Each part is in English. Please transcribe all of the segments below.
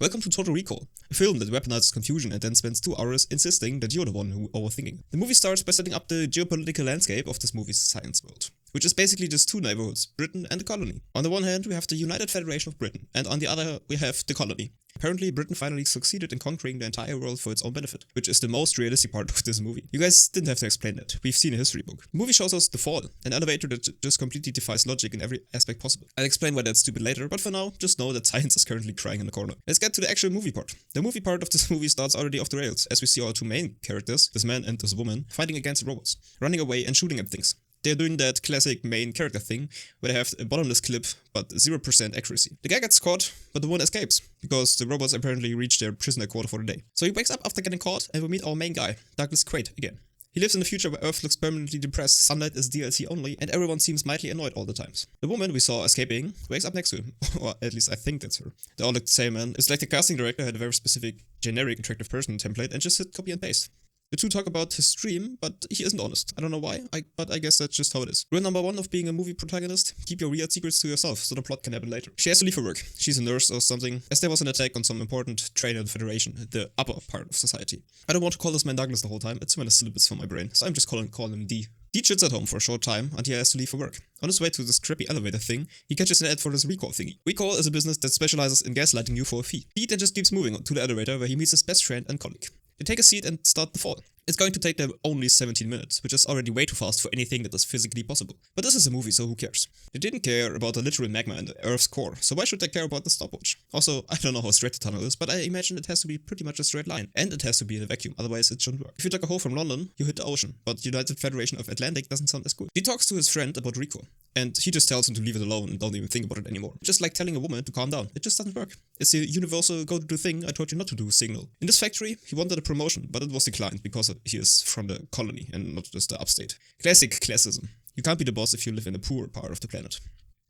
Welcome to Total Recall, a film that weaponizes confusion and then spends 2 hours insisting that you're the one who overthinking. The movie starts by setting up the geopolitical landscape of this movie's science world, which is basically just 2 neighborhoods, Britain and the colony. On the one hand, we have the United Federation of Britain, and on the other, we have the colony. Apparently, Britain finally succeeded in conquering the entire world for its own benefit, which is the most realistic part of this movie. You guys didn't have to explain that. We've seen a history book. The movie shows us the fall, an elevator that just completely defies logic in every aspect possible. I'll explain why that's stupid later, but for now, just know that science is currently crying in the corner. Let's get to the actual movie part. The movie part of this movie starts already off the rails, as we see our 2 main characters, this man and this woman, fighting against the robots, running away and shooting at things. They're doing that classic main character thing, where they have a bottomless clip, but 0% accuracy. The guy gets caught, but the woman escapes, because the robots apparently reached their prisoner quarter for the day. So he wakes up after getting caught, and we meet our main guy, Douglas Quaid, again. He lives in a future where Earth looks permanently depressed, sunlight is DLC only, and everyone seems mildly annoyed all the times. The woman we saw escaping wakes up next to him, or at least I think that's her. They all look the same, man. It's like the casting director had a very specific, generic, attractive person template and just hit copy and paste. The 2 talk about his dream, but he isn't honest. I don't know why, but I guess that's just how it is. Rule number 1 of being a movie protagonist: keep your weird secrets to yourself, so the plot can happen later. She has to leave for work. She's a nurse or something, as there was an attack on some important trader in the Federation, the upper part of society. I don't want to call this man Douglas the whole time, it's too many syllables for my brain, so I'm just calling him D. D chills at home for a short time until he has to leave for work. On his way to this crappy elevator thing, he catches an ad for this recall thingy. Recall is a business that specializes in gaslighting you for a fee. He then just keeps moving to the elevator where he meets his best friend and colleague. They take a seat and start the fall. It's going to take them only 17 minutes, which is already way too fast for anything that is physically possible. But this is a movie, so who cares? They didn't care about the literal magma in the Earth's core, so why should they care about the stopwatch? Also, I don't know how straight the tunnel is, but I imagine it has to be pretty much a straight line, and it has to be in a vacuum, otherwise it shouldn't work. If you take a hole from London, you hit the ocean, but United Federation of Atlantic doesn't sound as good. He talks to his friend about recall, and he just tells him to leave it alone and don't even think about it anymore. Just like telling a woman to calm down, it just doesn't work. It's the universal go-to thing I told you not to do signal. In this factory, he wanted a promotion, but it was declined because he is from the colony and not just the upstate. Classic classism. You can't be the boss if you live in the poor part of the planet.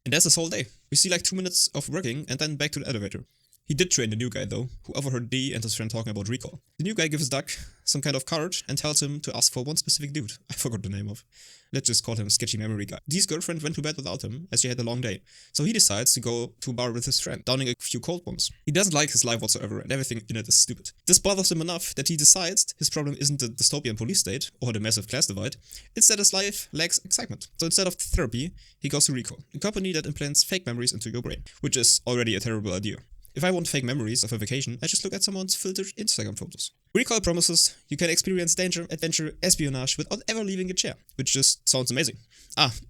And that's his whole day. We see like 2 minutes of working and then back to the elevator. He did train the new guy though, who overheard D and his friend talking about recall. The new guy gives Doug some kind of card and tells him to ask for one specific dude. I forgot the name of. Let's just call him Sketchy Memory Guy. D's girlfriend went to bed without him, as she had a long day. So he decides to go to a bar with his friend, downing a few cold ones. He doesn't like his life whatsoever, and everything in it is stupid. This bothers him enough that he decides his problem isn't the dystopian police state, or the massive class divide, it's that his life lacks excitement. So instead of therapy, he goes to Recall, a company that implants fake memories into your brain, which is already a terrible idea. If I want fake memories of a vacation, I just look at someone's filtered Instagram photos. Recall promises you can experience danger, adventure, espionage without ever leaving a chair, which just sounds amazing.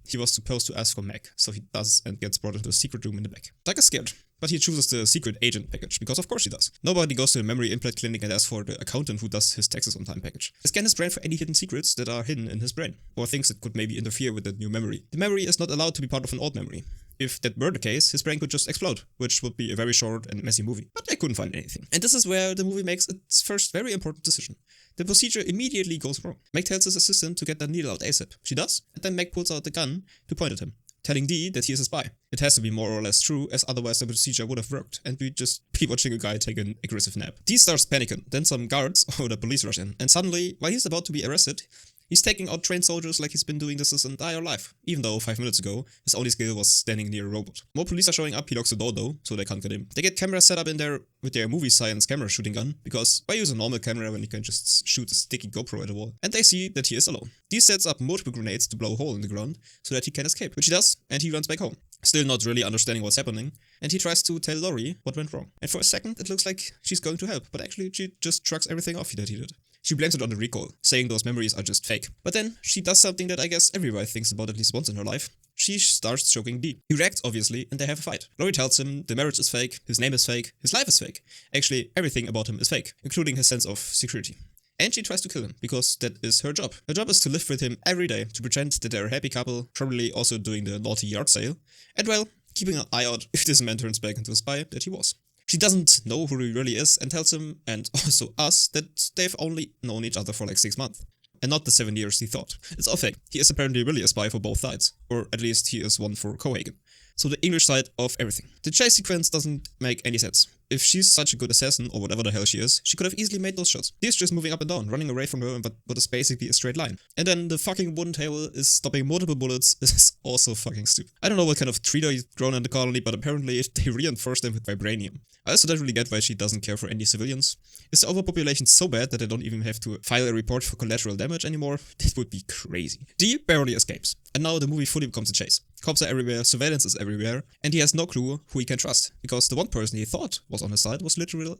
He was supposed to ask for Mac, so he does and gets brought into a secret room in the back. Doug is scared, but he chooses the secret agent package, because of course he does. Nobody goes to the memory implant clinic and asks for the accountant who does his taxes on time package. They scan his brain for any hidden secrets that are hidden in his brain, or things that could maybe interfere with that new memory. The memory is not allowed to be part of an old memory. If that were the case, his brain could just explode, which would be a very short and messy movie. But I couldn't find anything. And this is where the movie makes its first very important decision. The procedure immediately goes wrong. Meg tells his assistant to get that needle out ASAP. She does, and then Meg pulls out the gun to point at him, telling D that he is a spy. It has to be more or less true, as otherwise the procedure would have worked, and we'd just be watching a guy take an aggressive nap. D starts panicking, then some guards or the police rush in, and suddenly, while he's about to be arrested, he's taking out trained soldiers like he's been doing this his entire life, even though 5 minutes ago, his only skill was standing near a robot. More police are showing up, he locks the door though, so they can't get in. They get cameras set up in there with their movie science camera shooting gun, because why use a normal camera when you can just shoot a sticky GoPro at a wall? And they see that he is alone. He sets up multiple grenades to blow a hole in the ground, so that he can escape, which he does, and he runs back home. Still not really understanding what's happening, and he tries to tell Lori what went wrong. And for a second, it looks like she's going to help, but actually she just shrugs everything off that he did. She blames it on the recall, saying those memories are just fake. But then, she does something that I guess everybody thinks about at least once in her life. She starts choking D. He reacts, obviously, and they have a fight. Lori tells him the marriage is fake, his name is fake, his life is fake. Actually, everything about him is fake, including his sense of security. And she tries to kill him, because that is her job. Her job is to live with him every day, to pretend that they're a happy couple, probably also doing the naughty yard sale, and well, keeping an eye out if this man turns back into a spy that he was. She doesn't know who he really is and tells him, and also us, that they've only known each other for like 6 months. And not the 7 years he thought. It's all fake. He is apparently really a spy for both sides. Or at least he is one for Cohagen. So the English side of everything. The chase sequence doesn't make any sense. If she's such a good assassin, or whatever the hell she is, she could have easily made those shots. She's just moving up and down, running away from her in what is basically a straight line. And then the fucking wooden table is stopping multiple bullets. This is also fucking stupid. I don't know what kind of tree he's grown in the colony, but apparently they reinforced them with vibranium. I also don't really get why she doesn't care for any civilians. Is the overpopulation so bad that they don't even have to file a report for collateral damage anymore? This would be crazy. Dee barely escapes, and now the movie fully becomes a chase. Cops are everywhere, surveillance is everywhere, and he has no clue who he can trust, because the one person he thought was on his side was literally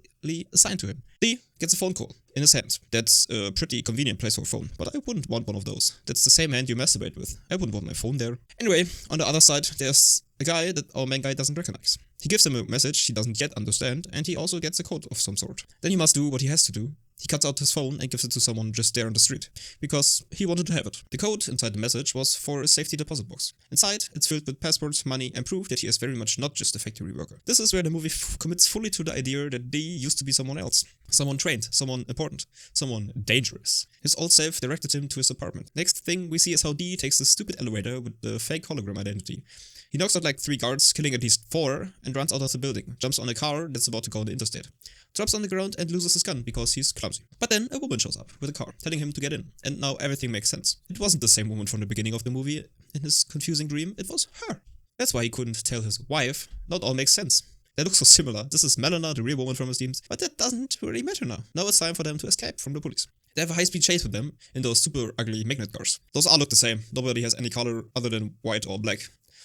assigned to him. Dee gets a phone call in his hand. That's a pretty convenient place for a phone, but I wouldn't want one of those. That's the same hand you masturbate with. I wouldn't want my phone there. Anyway, on the other side, there's a guy that our main guy doesn't recognize. He gives him a message he doesn't yet understand, and he also gets a code of some sort. Then he must do what he has to do. He cuts out his phone and gives it to someone just there on the street, because he wanted to have it. The code inside the message was for a safety deposit box. Inside, it's filled with passports, money, and proof that he is very much not just a factory worker. This is where the movie commits fully to the idea that Dee used to be someone else. Someone trained, someone important, someone dangerous. His old self directed him to his apartment. Next thing we see is how Dee takes the stupid elevator with the fake hologram identity. He knocks out like 3 guards, killing at least 4, and runs out of the building, jumps on a car that's about to go on the interstate. Drops on the ground and loses his gun because he's clumsy. But then a woman shows up with a car, telling him to get in, and now everything makes sense. It wasn't the same woman from the beginning of the movie in his confusing dream, it was her. That's why he couldn't tell his wife. Not all makes sense. They look so similar. This is Melina, the real woman from his dreams, but that doesn't really matter now. Now it's time for them to escape from the police. They have a high-speed chase with them in those super ugly magnet cars. Those all look the same. Nobody has any color other than white or black.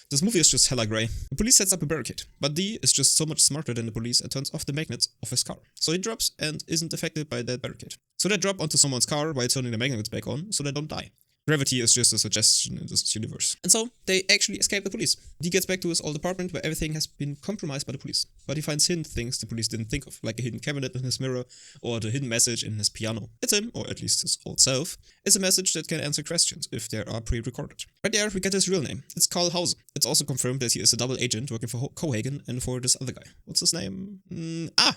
This movie is just hella grey. The police sets up a barricade, but Dee is just so much smarter than the police and turns off the magnets of his car. So he drops and isn't affected by that barricade. So they drop onto someone's car while turning the magnets back on, so they don't die. Gravity is just a suggestion in this universe. And so, they actually escape the police. Dee gets back to his old apartment where everything has been compromised by the police. But he finds hidden things the police didn't think of, like a hidden cabinet in his mirror, or the hidden message in his piano. It's him, or at least his old self, is a message that can answer questions, if they are pre-recorded. Right there, we get his real name. It's Carl Hauser. It's also confirmed that he is a double agent working for Cohagen and for this other guy. What's his name?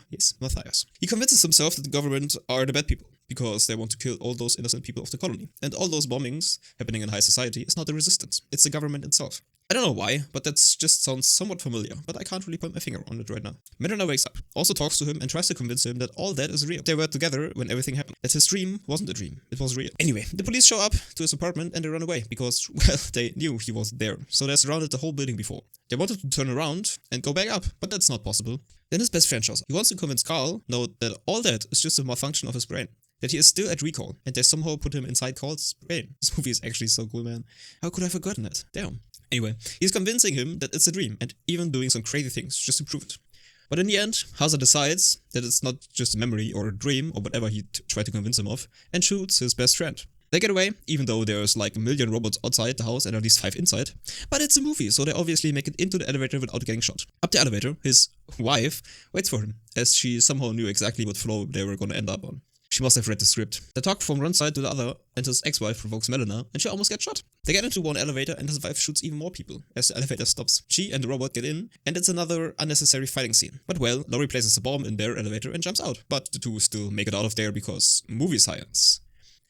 Yes, Matthias. He convinces himself that the government are the bad people, because they want to kill all those innocent people of the colony. And all those bombings happening in high society is not the resistance, it's the government itself. I don't know why, but that just sounds somewhat familiar, but I can't really point my finger on it right now. Melina wakes up, also talks to him and tries to convince him that all that is real. They were together when everything happened. That his dream wasn't a dream, it was real. Anyway, the police show up to his apartment and they run away, because, well, they knew he wasn't there, so they surrounded the whole building before. They wanted to turn around and go back up, but that's not possible. Then his best friend shows up. He wants to convince Carl, that all that is just a malfunction of his brain. That he is still at recall, and they somehow put him inside Carl's brain. This movie is actually so cool, man. How could I have forgotten it? Damn. Anyway, he's convincing him that it's a dream, and even doing some crazy things just to prove it. But in the end, Hauser decides that it's not just a memory or a dream or whatever he tried to convince him of, and shoots his best friend. They get away, even though there's like a million robots outside the house and at least 5 inside. But it's a movie, so they obviously make it into the elevator without getting shot. Up the elevator, his wife waits for him, as she somehow knew exactly what floor they were gonna end up on. She must have read the script. They talk from one side to the other, and his ex-wife provokes Melina, and she almost gets shot. They get into one elevator, and his wife shoots even more people, as the elevator stops. She and the robot get in, and it's another unnecessary fighting scene. But well, Laurie places a bomb in their elevator and jumps out, but the two still make it out of there because movie science.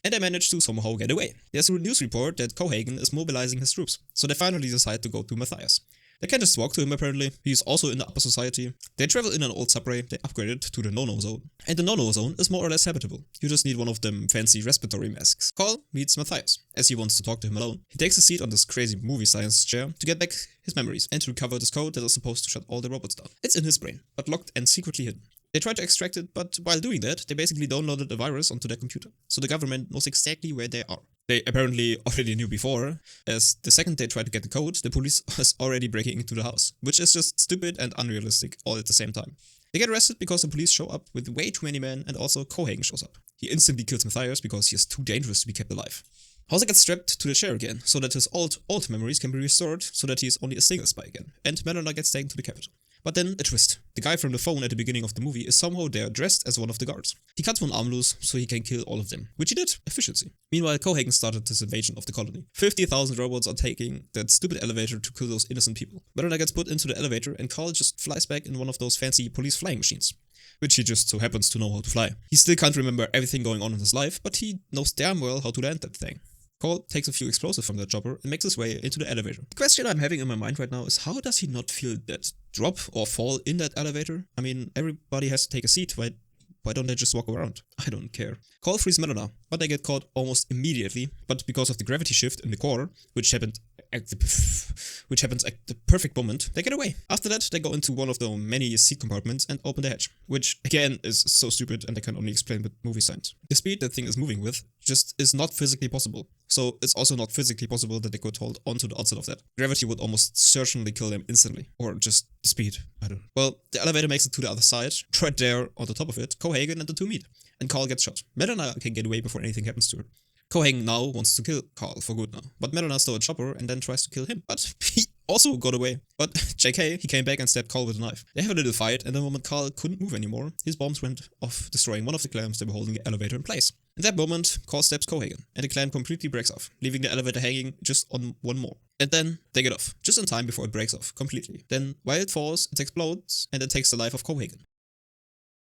And they manage to somehow get away. There's a news report that Cohagen is mobilizing his troops, so they finally decide to go to Matthias. They can just walk to him apparently, he's also in the upper society. They travel in an old subway, they upgrade it to the no-no zone. And the no-no zone is more or less habitable. You just need one of them fancy respiratory masks. Carl meets Matthias, as he wants to talk to him alone. He takes a seat on this crazy movie science chair to get back his memories and to recover this code that is supposed to shut all the robots down. It's in his brain, but locked and secretly hidden. They try to extract it, but while doing that, they basically downloaded a virus onto their computer, so the government knows exactly where they are. They apparently already knew before, as the second they try to get the code, the police is already breaking into the house, which is just stupid and unrealistic all at the same time. They get arrested because the police show up with way too many men, and also Cohagen shows up. He instantly kills Matthias because he is too dangerous to be kept alive. Hauser gets strapped to the chair again, so that his old memories can be restored, so that he is only a single spy again, and Melina gets taken to the capital. But then, a twist. The guy from the phone at the beginning of the movie is somehow there dressed as one of the guards. He cuts one arm loose so he can kill all of them, which he did. Efficiency. Meanwhile, Cohagen started this invasion of the colony. 50,000 robots are taking that stupid elevator to kill those innocent people. Melina gets put into the elevator and Carl just flies back in one of those fancy police flying machines, which he just so happens to know how to fly. He still can't remember everything going on in his life, but he knows damn well how to land that thing. Carl takes a few explosives from that chopper and makes his way into the elevator. The question I'm having in my mind right now is, how does he not feel that drop or fall in that elevator. I mean, everybody has to take a seat. Why don't they just walk around? I don't care. Call frees Melina, but they get caught almost immediately. But because of the gravity shift in the core, which happens at the perfect moment, they get away. After that, they go into one of the many seat compartments and open the hatch, which again is so stupid and I can only explain with movie science. The speed that thing is moving with just is not physically possible. So it's also not physically possible that they could hold onto the outside of that. Gravity would almost certainly kill them instantly. Or just the speed. I don't know. Well, the elevator makes it to the other side. Right there, on the top of it, Cohagen and the two meet. And Carl gets shot. Melina can get away before anything happens to her. Cohagen now wants to kill Carl for good now. But Melina stole a chopper and then tries to kill him. But he also got away. But JK, he came back and stabbed Carl with a knife. They have a little fight, and the moment Carl couldn't move anymore, his bombs went off, destroying one of the clamps that were holding the elevator in place. In that moment, Carl stabs Cohagen, and the clamp completely breaks off, leaving the elevator hanging just on one more. And then they get off, just in time before it breaks off completely. Then, while it falls, it explodes, and it takes the life of Cohagen.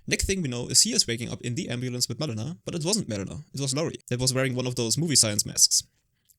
Next thing we know is he is waking up in the ambulance with Melina, but it wasn't Melina, it was Laurie, that was wearing one of those movie science masks.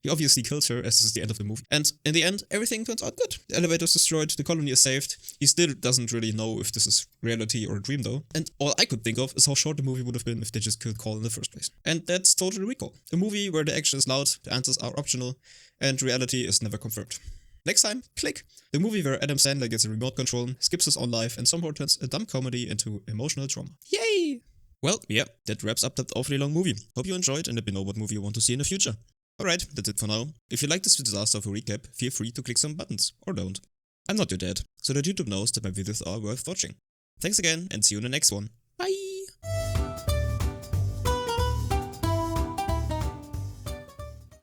He obviously kills her, as this is the end of the movie. And in the end, everything turns out good. The elevator is destroyed, the colony is saved. He still doesn't really know if this is reality or a dream though. And all I could think of is how short the movie would have been if they just killed Carl in the first place. And that's Total Recall. A movie where the action is loud, the answers are optional, and reality is never confirmed. Next time, Click. The movie where Adam Sandler gets a remote control, skips his own life, and somehow turns a dumb comedy into emotional trauma. Yay! Well, yeah, that wraps up that awfully long movie. Hope you enjoyed and let me know what movie you want to see in the future. Alright, that's it for now. If you like this disaster of a recap, feel free to click some buttons, or don't. I'm not your dad, so that YouTube knows that my videos are worth watching. Thanks again, and see you in the next one.